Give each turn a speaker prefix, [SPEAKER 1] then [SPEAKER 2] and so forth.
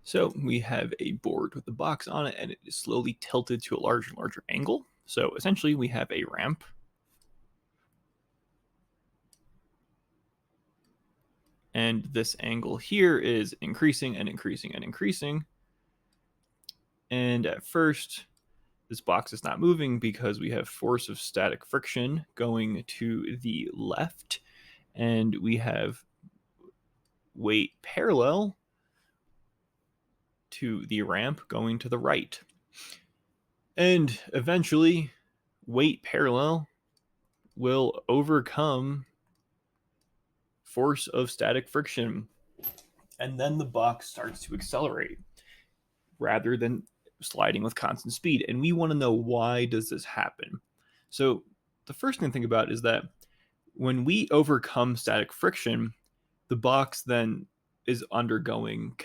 [SPEAKER 1] So we have a board with a box on it, and it is slowly tilted to a larger and larger angle. So essentially we have a ramp. And this angle here is increasing and increasing and increasing. And at first, this box is not moving because we have force of static friction going to the left, and we have weight parallel to the ramp going to the right. And eventually, weight parallel will overcome force of static friction, and then the box starts to accelerate rather than sliding with constant speed. And we want to know, why does this happen? So the first thing to think about is that when we overcome static friction, the box then is undergoing